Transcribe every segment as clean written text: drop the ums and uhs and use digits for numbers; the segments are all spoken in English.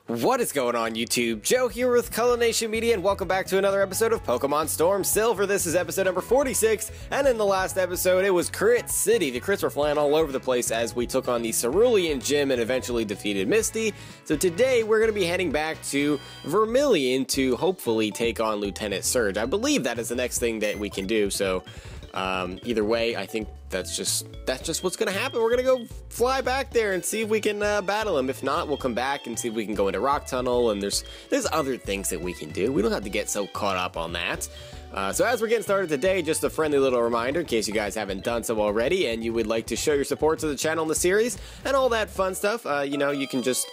What is going on, YouTube? Joe here with Color Nation Media, and welcome back to another episode of Pokemon Storm Silver. This is episode number 46, and in the last episode, it was Crit City. The crits were flying all over the place as we took on the Cerulean Gym and eventually defeated Misty. So today, we're going to be heading back to Vermilion to hopefully take on Lieutenant Serge. I believe that is the next thing that we can do, so either way, I think that's just what's gonna happen. We're gonna go fly back there and see if we can battle him. If not, we'll come back and see if we can go into Rock Tunnel, and there's other things that we can do. We don't have to get so caught up on that. So as we're getting started today, just a friendly little reminder in case you guys haven't done so already and you would like to show your support to the channel and the series and all that fun stuff, you can just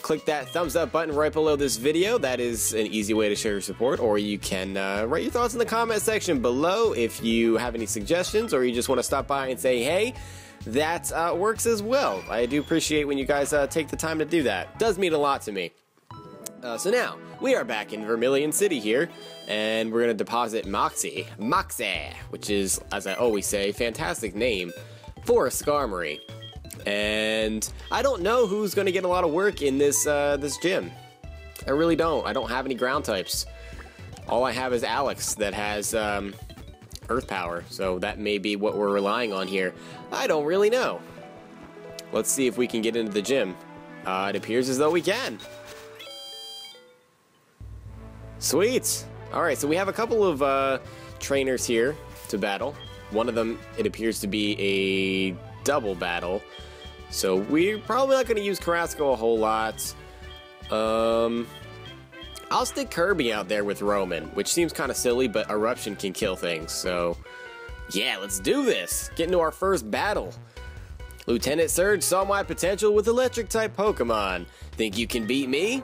click that thumbs up button right below this video. That is an easy way to show your support, or you can write your thoughts in the comment section below if you have any suggestions or you just want to stop by and say hey. That works as well. I do appreciate when you guys take the time to do that. It does mean a lot to me. So now, we are back in Vermilion City here, and we're going to deposit Moxie, which is, as I always say, fantastic name for a Skarmory. And I don't know who's going to get a lot of work in this this gym. I really don't. I don't have any ground types. All I have is Alex that has Earth Power, so that may be what we're relying on here. I don't really know. Let's see if we can get into the gym. It appears as though we can. Sweet. Alright, so we have a couple of trainers here to battle. One of them, it appears to be a double battle. So we're probably not going to use Carrasco a whole lot. I'll stick Kirby out there with Roman, which seems kind of silly, but Eruption can kill things. So yeah, let's do this. Get into our first battle. Lieutenant Serge saw my potential with electric-type Pokemon. Think you can beat me?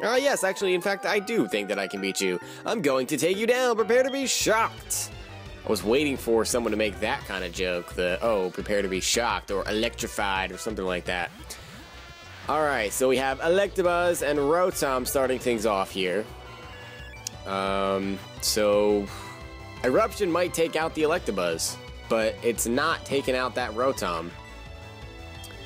Yes, actually, in fact, I do think that I can beat you. I'm going to take you down. Prepare to be shocked. I was waiting for someone to make that kind of joke. Prepare to be shocked or electrified or something like that. Alright, so we have Electabuzz and Rotom starting things off here. So Eruption might take out the Electabuzz, but it's not taking out that Rotom.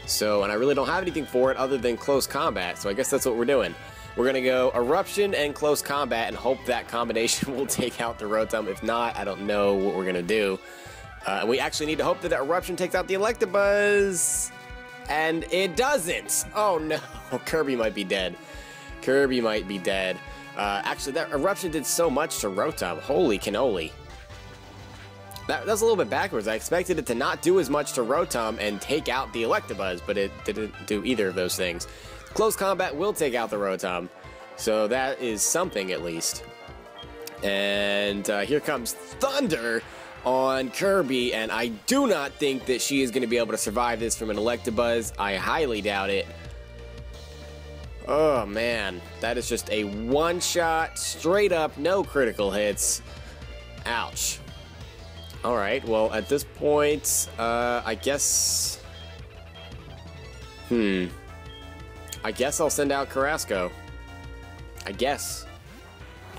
So, and I really don't have anything for it other than Close Combat, so I guess that's what we're doing. We're going to go Eruption and Close Combat and hope that combination will take out the Rotom. If not, I don't know what we're going to do. We actually need to hope that the Eruption takes out the Electabuzz. And it doesn't. Oh no, Kirby might be dead. Kirby might be dead. Actually, that Eruption did so much to Rotom. Holy cannoli. That's a little bit backwards. I expected it to not do as much to Rotom and take out the Electabuzz, but it didn't do either of those things. Close Combat will take out the Rotom, so that is something at least. And here comes Thunder on Kirby, and I do not think that she is going to be able to survive this from an Electabuzz. I highly doubt it. Oh man, that is just a one-shot, straight up, no critical hits. Ouch. Alright, well, at this point, I guess I'll send out Carrasco. I guess.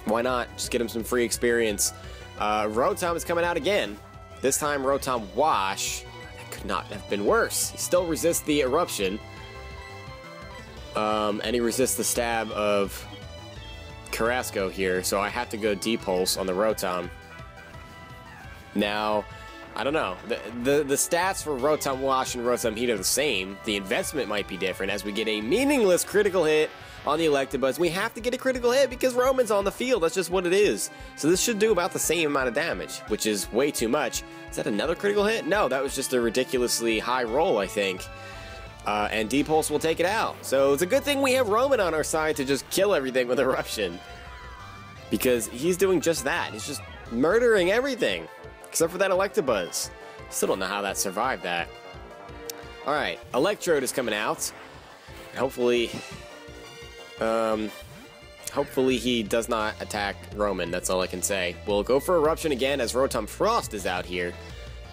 Why not? Just get him some free experience. Rotom is coming out again. This time Rotom Wash. That could not have been worse. He still resists the Eruption. And he resists the stab of Carrasco here, so I have to go D-Pulse on the Rotom. Now, I don't know. The stats for Rotom Wash and Rotom Heat are the same. The investment might be different as we get a meaningless critical hit on the Electabuzz. We have to get a critical hit because Roman's on the field. That's just what it is. So this should do about the same amount of damage, which is way too much. Is that another critical hit? No, that was just a ridiculously high roll, I think. And D-Pulse will take it out. So it's a good thing we have Roman on our side to just kill everything with Eruption. Because he's doing just that. He's just murdering everything. Except for that Electabuzz. Still don't know how that survived that. Alright, Electrode is coming out. Hopefully he does not attack Roman. That's all I can say. We'll go for Eruption again as Rotom Frost is out here.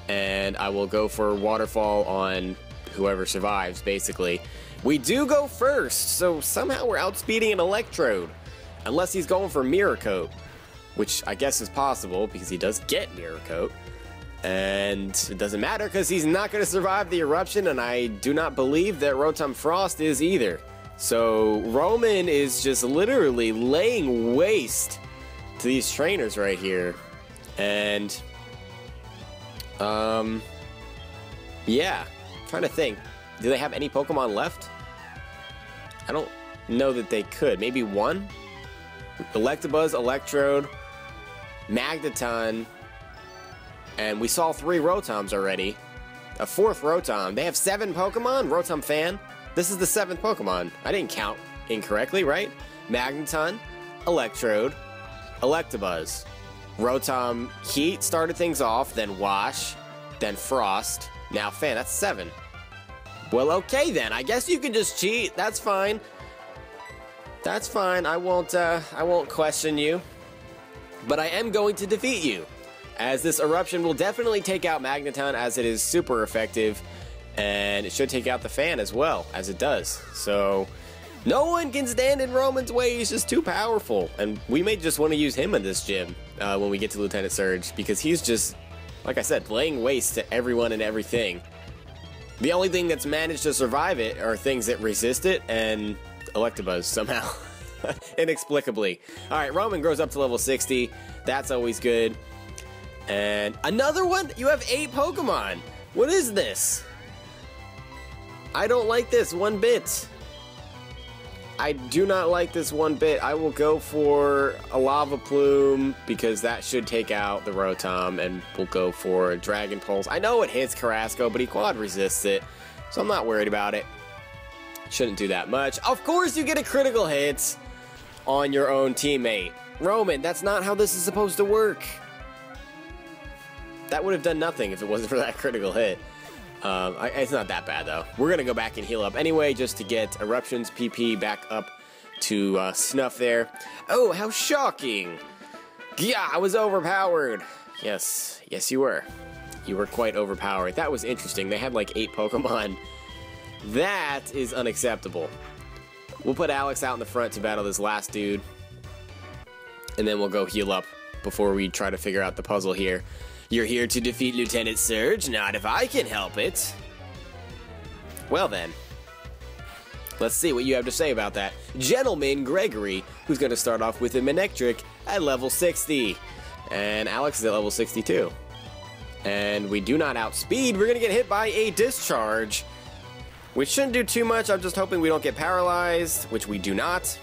And I will go for Waterfall on whoever survives, basically. We do go first, so somehow we're outspeeding an Electrode. Unless he's going for Mirror Coat, which I guess is possible because he does get Mirror Coat. And it doesn't matter because he's not going to survive the Eruption, and I do not believe that Rotom Frost is either. So Roman is just literally laying waste to these trainers right here. And, yeah, I'm trying to think. Do they have any Pokemon left? I don't know that they could. Maybe one? Electabuzz, Electrode, Magneton, and we saw 3 Rotoms already. A 4th Rotom. They have 7 Pokemon? Rotom fan? This is the 7th Pokemon. I didn't count incorrectly, right? Magneton, Electrode, Electabuzz. Rotom Heat started things off, then Wash, then Frost, now Fan. That's 7. Well, okay then. I guess you can just cheat. That's fine. That's fine. I won't question you. But I am going to defeat you, as this Eruption will definitely take out Magneton, as it is super effective, and it should take out the Fan as well, as it does. So no one can stand in Roman's way. He's just too powerful, and we may just want to use him in this gym when we get to Lieutenant Serge, because he's just, like I said, laying waste to everyone and everything. The only thing that's managed to survive it are things that resist it, and Electabuzz somehow. Inexplicably. Alright, Roman grows up to level 60. That's always good. And another one? You have 8 Pokemon. What is this? I don't like this one bit. I do not like this one bit. I will go for a Lava Plume, because that should take out the Rotom, and we'll go for a Dragon Pulse. I know it hits Carrasco, but he quad resists it, so I'm not worried about it. Shouldn't do that much. Of course you get a critical hit on your own teammate. Roman, that's not how this is supposed to work. That would have done nothing if it wasn't for that critical hit. It's not that bad, though. We're going to go back and heal up anyway, just to get Eruption's PP back up to snuff there. Oh, how shocking. Yeah, I was overpowered. Yes, you were. You were quite overpowered. That was interesting. They had like 8 Pokemon. That is unacceptable. We'll put Alex out in the front to battle this last dude, and then we'll go heal up before we try to figure out the puzzle here. You're here to defeat Lieutenant Serge? Not if I can help it. Well then, let's see what you have to say about that. Gentleman Gregory, who's going to start off with a Manectric at level 60. And Alex is at level 62. And we do not outspeed. We're going to get hit by a Discharge, which shouldn't do too much. I'm just hoping we don't get paralyzed, which we do not.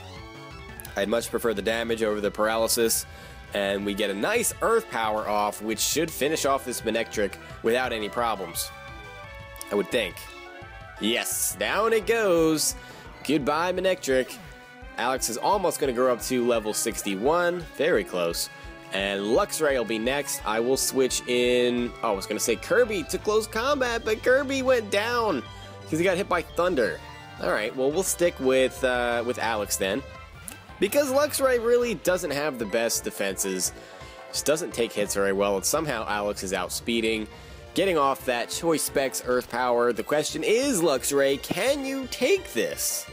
I'd much prefer the damage over the paralysis. And we get a nice Earth Power off, which should finish off this Manectric without any problems, I would think. Yes, down it goes. Goodbye, Manectric. Alex is almost going to grow up to level 61. Very close. And Luxray will be next. I will switch in... Oh, I was going to say Kirby to close combat, but Kirby went down because he got hit by Thunder. Alright, well, we'll stick with Alex then. Because Luxray really doesn't have the best defenses, just doesn't take hits very well, and somehow Alex is outspeeding, getting off that Choice Specs Earth Power. The question is, Luxray, can you take this?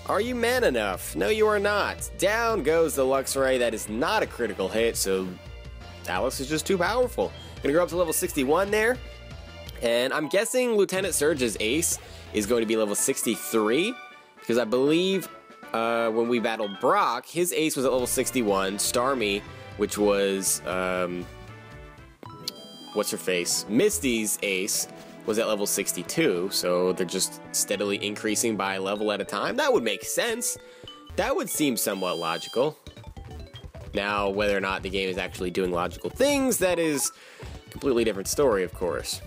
Are you man enough? No, you are not. Down goes the Luxray. That is not a critical hit, so Alex is just too powerful. Gonna grow up to level 61 there, and I'm guessing Lieutenant Serge's ace is going to be level 63, because I believe... when we battled Brock, his ace was at level 61. Starmie, which was, what's her face? Misty's ace was at level 62, so they're just steadily increasing by a level at a time. That would make sense. That would seem somewhat logical. Now, whether or not the game is actually doing logical things, that is a completely different story, of course.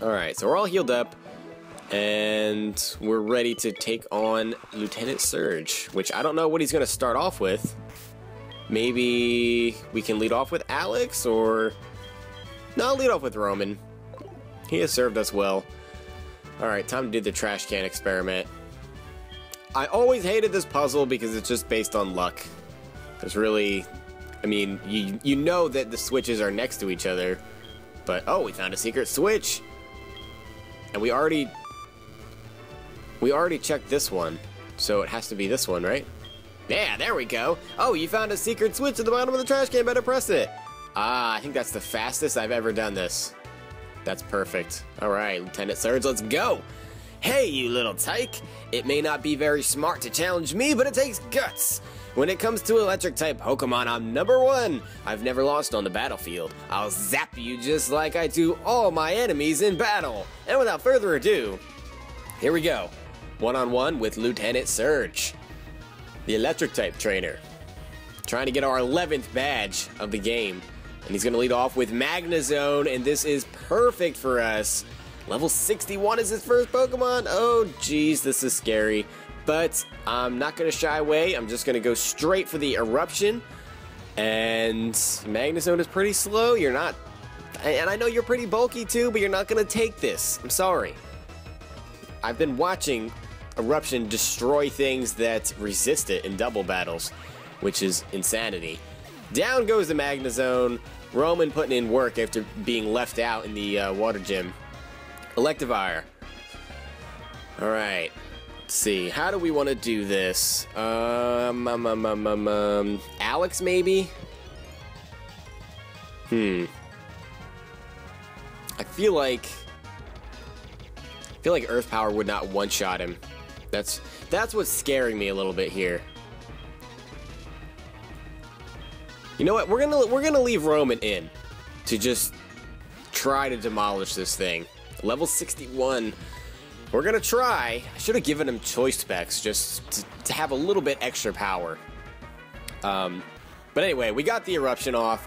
Alright, so we're all healed up. And we're ready to take on Lieutenant Serge, which I don't know what he's going to start off with. Maybe we can lead off with Alex, or... No, I'll lead off with Roman. He has served us well. Alright, time to do the trash can experiment. I always hated this puzzle because it's just based on luck. There's really... I mean, you know that the switches are next to each other, but... Oh, we found a secret switch! And we already checked this one, so it has to be this one, right? Yeah, there we go. Oh, you found a secret switch at the bottom of the trash can. Better press it. Ah, I think that's the fastest I've ever done this. That's perfect. All right, Lieutenant Serge, let's go. Hey, you little tyke! It may not be very smart to challenge me, but it takes guts! When it comes to electric-type Pokemon, I'm #1! I've never lost on the battlefield. I'll zap you just like I do all my enemies in battle! And without further ado, here we go. One-on-one with Lieutenant Serge, the electric-type trainer. Trying to get our 11th badge of the game. And he's going to lead off with Magnezone, and this is perfect for us. Level 61 is his first Pokemon? Oh, geez, this is scary. But I'm not going to shy away. I'm just going to go straight for the Eruption. And Magnezone is pretty slow. You're not... And I know you're pretty bulky too, but you're not going to take this. I'm sorry. I've been watching Eruption destroy things that resist it in double battles, which is insanity. Down goes the Magnezone. Roman putting in work after being left out in the water gym. Electivire. Alright. Let's see. How do we want to do this? Alex, maybe? I feel like Earth Power would not one-shot him. That's what's scaring me a little bit here. You know what? We're gonna leave Roman in to just try to demolish this thing. Level 61. We're gonna try. I should have given him choice specs just to have a little bit extra power. But anyway, we got the Eruption off.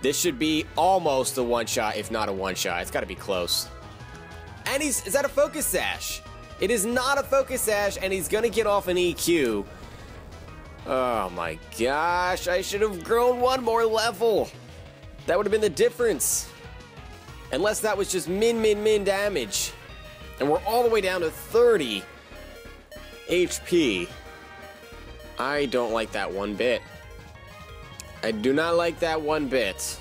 This should be almost a one-shot, if not a one-shot. It's got to be close. And is that a Focus Sash? It is not a Focus Sash, and he's gonna get off an EQ. Oh my gosh, I should have grown one more level. That would have been the difference. Unless that was just min damage. And we're all the way down to 30 HP. I don't like that one bit. I do not like that one bit.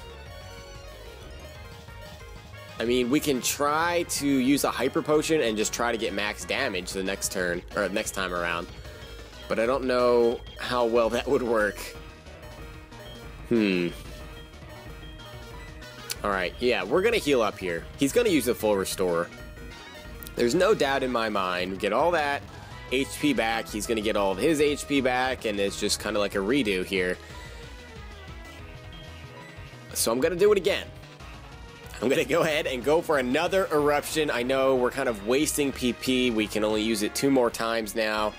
I mean, we can try to use a Hyper Potion and just try to get max damage the next turn, or next time around. But I don't know how well that would work. Alright, yeah, we're gonna heal up here. He's gonna use the full restore. There's no doubt in my mind. We get all that HP back. He's gonna get all of his HP back, and it's just kind of like a redo here. So I'm gonna do it again. I'm gonna go ahead and go for another Eruption. I know we're kind of wasting PP. We can only use it 2 more times now.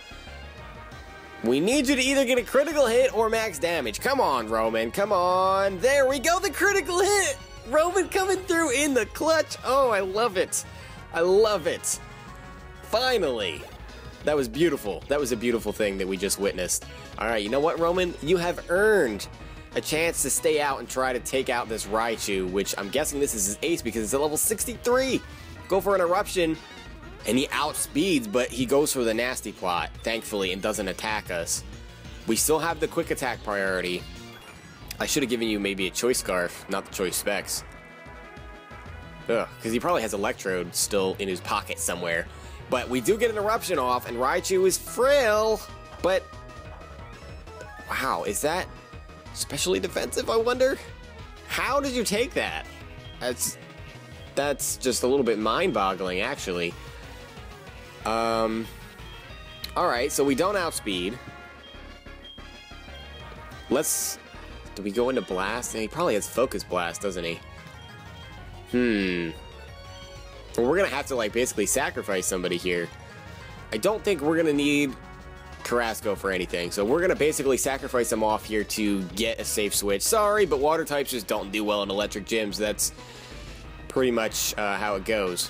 We need you to either get a critical hit or max damage. Come on, Roman. Come on. There we go. The critical hit. Roman coming through in the clutch. Oh, I love it. I love it. Finally. That was beautiful. That was a beautiful thing that we just witnessed. All right, you know what, Roman? You have earned a chance to stay out and try to take out this Raichu, which I'm guessing this is his ace because it's at level 63. Go for an Eruption. And he outspeeds, but he goes for the nasty plot, thankfully, and doesn't attack us. We still have the quick attack priority. I should have given you maybe a choice scarf, not the choice specs. Ugh, because he probably has Electrode still in his pocket somewhere. But we do get an Eruption off, and Raichu is frail, but... Wow, is that specially defensive, I wonder? How did you take that? That's just a little bit mind-boggling, actually. Alright, so we don't outspeed. Do we go into Blast? He probably has Focus Blast, doesn't he? Well, we're gonna have to, like, basically sacrifice somebody here. I don't think we're gonna need Carrasco for anything, so we're gonna basically sacrifice him off here to get a safe switch. Sorry, but water types just don't do well in electric gyms. That's pretty much how it goes.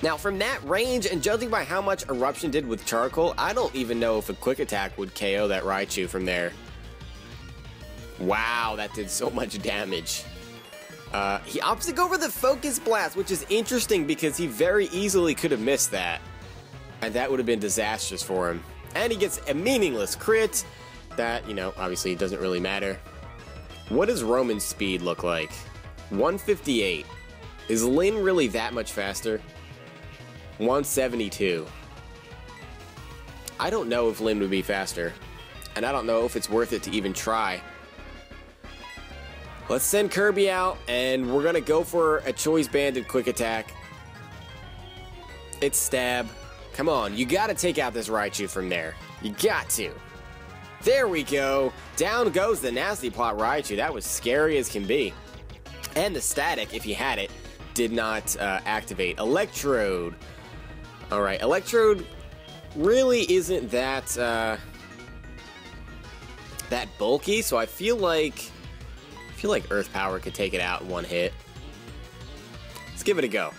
Now, from that range, and judging by how much Eruption did with Charcoal, I don't even know if a Quick Attack would KO that Raichu from there. Wow, that did so much damage. He opts to go for the Focus Blast, which is interesting because he very easily could have missed that. And that would have been disastrous for him. And he gets a meaningless crit that, you know, obviously doesn't really matter. What does Roman's speed look like? 158. Is Lin really that much faster? 172. I don't know if Lin would be faster. And I don't know if it's worth it to even try. Let's send Kirby out, and we're gonna go for a Choice Banded Quick Attack. It's Stab. Come on, you gotta take out this Raichu from there. You got to. There we go. Down goes the nasty plot Raichu. That was scary as can be. And the static, if you had it, did not activate. Electrode. Alright, Electrode really isn't that that bulky, so I feel like Earth Power could take it out in one hit. Let's give it a go.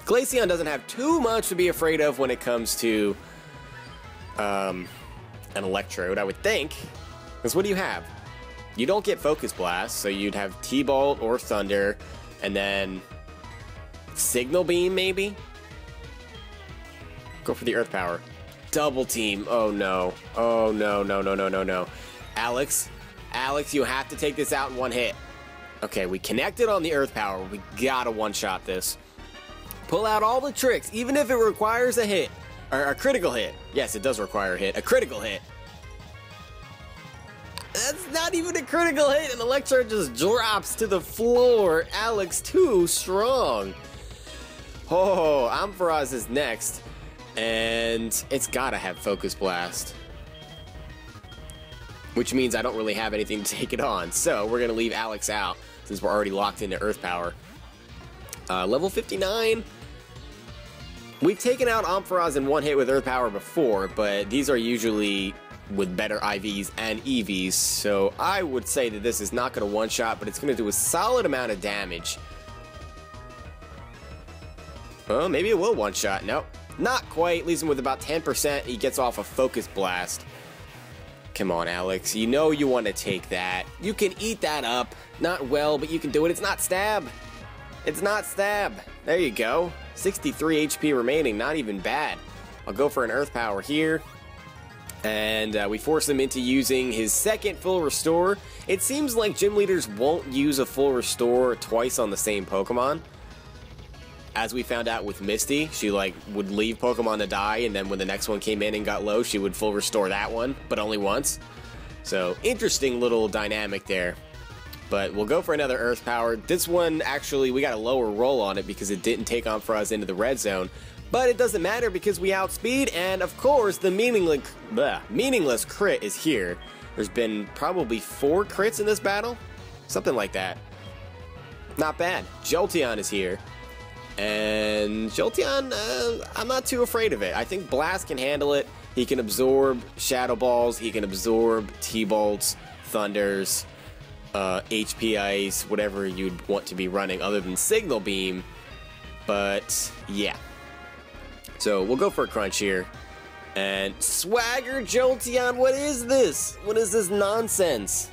Glaceon doesn't have too much to be afraid of when it comes to an Electrode, I would think. Because what do you have? You don't get Focus Blast, so you'd have T-Bolt or Thunder, and then Signal Beam, maybe? Go for the Earth Power. Double Team. Oh, no. Oh, no, no, no, no, no, no. Alex, you have to take this out in one hit. Okay, we connected on the Earth Power. We gotta one-shot this. Pull out all the tricks, even if it requires a hit. Or a critical hit. Yes, it does require a hit. A critical hit. That's not even a critical hit, and Electrode just drops to the floor. Alex, too strong. Oh, Ampharos is next, and it's gotta have Focus Blast. Which means I don't really have anything to take it on, so we're gonna leave Alex out, since we're already locked into Earth Power. Level 59. We've taken out Ampharos in one hit with Earth Power before, but these are usually with better IVs and EVs, so I would say that this is not going to one-shot, but it's going to do a solid amount of damage. Oh, maybe it will one-shot. Nope, not quite. Leaves him with about 10%. He gets off a Focus Blast. Come on, Alex. You know you want to take that. You can eat that up. Not well, but you can do it. It's not Stab. It's not Stab. There you go. 63 HP remaining. Not even bad. I'll go for an Earth Power here. And we force him into using his second full restore. It seems like gym leaders won't use a full restore twice on the same Pokemon. As we found out with Misty, she would leave Pokemon to die, and then when the next one came in and got low, she would full restore that one, but only once. So interesting little dynamic there. But we'll go for another Earth Power. This one, actually, we got a lower roll on it because it didn't take Ampharos into the red zone. But it doesn't matter because we outspeed, and of course, the meaningless crit is here. There's been probably 4 crits in this battle. Something like that. Not bad. Jolteon is here. And Jolteon, I'm not too afraid of it. I think Blast can handle it. He can absorb Shadow Balls. He can absorb T-Bolts, Thunders, HP Ice, whatever you'd want to be running other than Signal Beam. But, yeah. So we'll go for a crunch here. And Swagger Jolteon, what is this? What is this nonsense?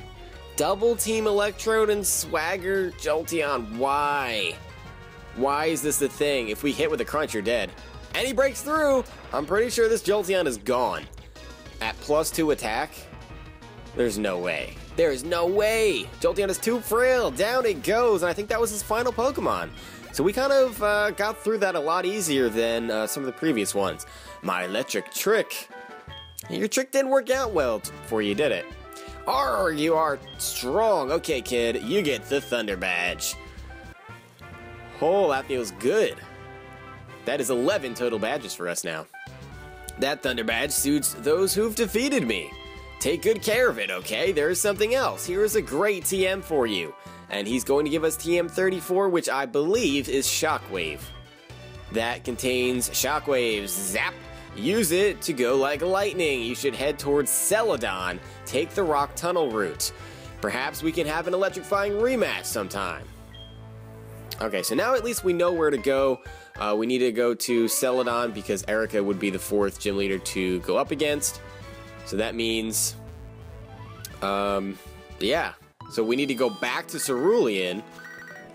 Double Team Electrode and Swagger Jolteon, why? Why is this the thing? If we hit with a crunch, you're dead. And he breaks through! I'm pretty sure this Jolteon is gone. At +2 attack? There's no way. There is no way! Jolteon is too frail! Down it goes! And I think that was his final Pokemon. So we kind of got through that a lot easier than some of the previous ones. My electric trick. Your trick didn't work out well for you, did it? Arr, you are strong. Okay, kid, you get the Thunder Badge. Oh, that feels good. That is 11 total badges for us now. That Thunder Badge suits those who've defeated me. Take good care of it, okay? There is something else. Here is a great TM for you. And he's going to give us TM34, which I believe is Shockwave. That contains Shockwaves. Zap! Use it to go like lightning. You should head towards Celadon. Take the Rock Tunnel route. Perhaps we can have an electrifying rematch sometime. Okay, so now at least we know where to go. We need to go to Celadon because Erica would be the 4th gym leader to go up against. So that means, yeah. So we need to go back to Cerulean.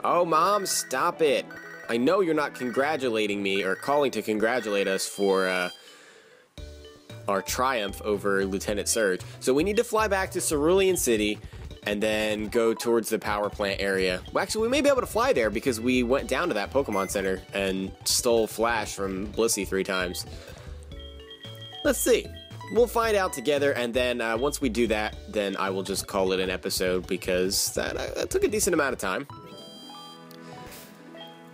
Oh, Mom, stop it. I know you're not congratulating me or calling to congratulate us for our triumph over Lieutenant Serge. So we need to fly back to Cerulean City and then go towards the power plant area. Well, actually, we may be able to fly there because we went down to that Pokemon Center and stole Flash from Blissey 3 times. Let's see. We'll find out together, and then once we do that, then I will just call it an episode because that took a decent amount of time.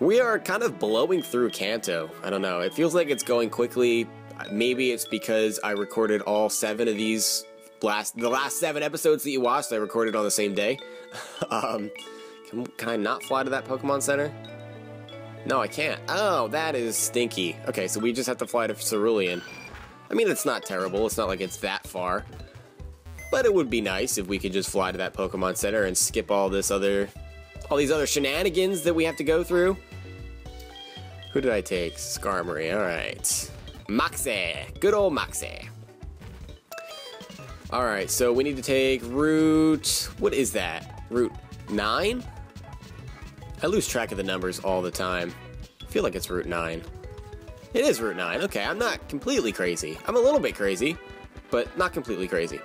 We are kind of blowing through Kanto. I don't know, it feels like it's going quickly. Maybe it's because I recorded all 7 of these, the last 7 episodes that you watched, I recorded on the same day. Can I not fly to that Pokemon Center? No, I can't. Oh, that is stinky. Okay, so we just have to fly to Cerulean. I mean, it's not terrible. It's not like it's that far. But it would be nice if we could just fly to that Pokemon Center and skip all these other shenanigans that we have to go through. Who did I take? Skarmory, alright. Moxie! Good old Moxie. Alright, so we need to take Route... What is that? Route 9? I lose track of the numbers all the time. I feel like it's Route 9. It is Route 9. Okay, I'm not completely crazy. I'm a little bit crazy, but not completely crazy.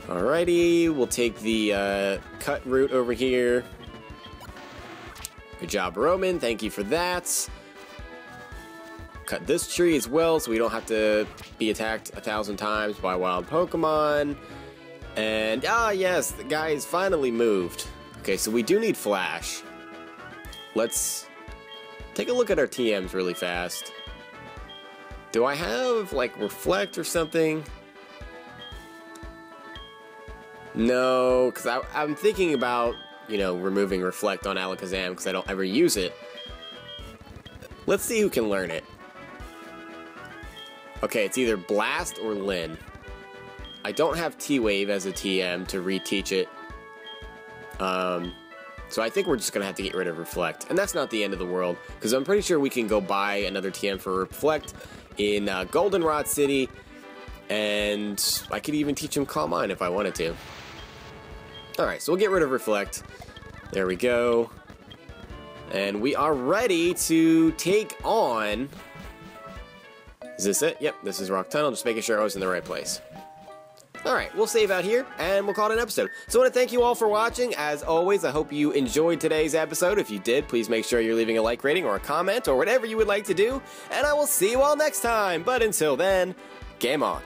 Alrighty, we'll take the cut route over here. Good job, Roman. Thank you for that. Cut this tree as well so we don't have to be attacked 1,000 times by wild Pokemon. And, yes, the guy is finally moved. Okay, so we do need Flash. Let's take a look at our TMs really fast. Do I have, like, Reflect or something? No, because I'm thinking about, you know, removing Reflect on Alakazam because I don't ever use it. Let's see who can learn it. Okay, it's either Blast or Lin. I don't have T-Wave as a TM to reteach it. So I think we're just going to have to get rid of Reflect. And that's not the end of the world, because I'm pretty sure we can go buy another TM for Reflect in Goldenrod City. And I could even teach him Calm Mind if I wanted to. Alright, so we'll get rid of Reflect. There we go. And we are ready to take on... Is this it? Yep, this is Rock Tunnel. Just making sure I was in the right place. Alright, we'll save out here, and we'll call it an episode. So I want to thank you all for watching. As always, I hope you enjoyed today's episode. If you did, please make sure you're leaving a like rating or a comment or whatever you would like to do. And I will see you all next time. But until then, game on.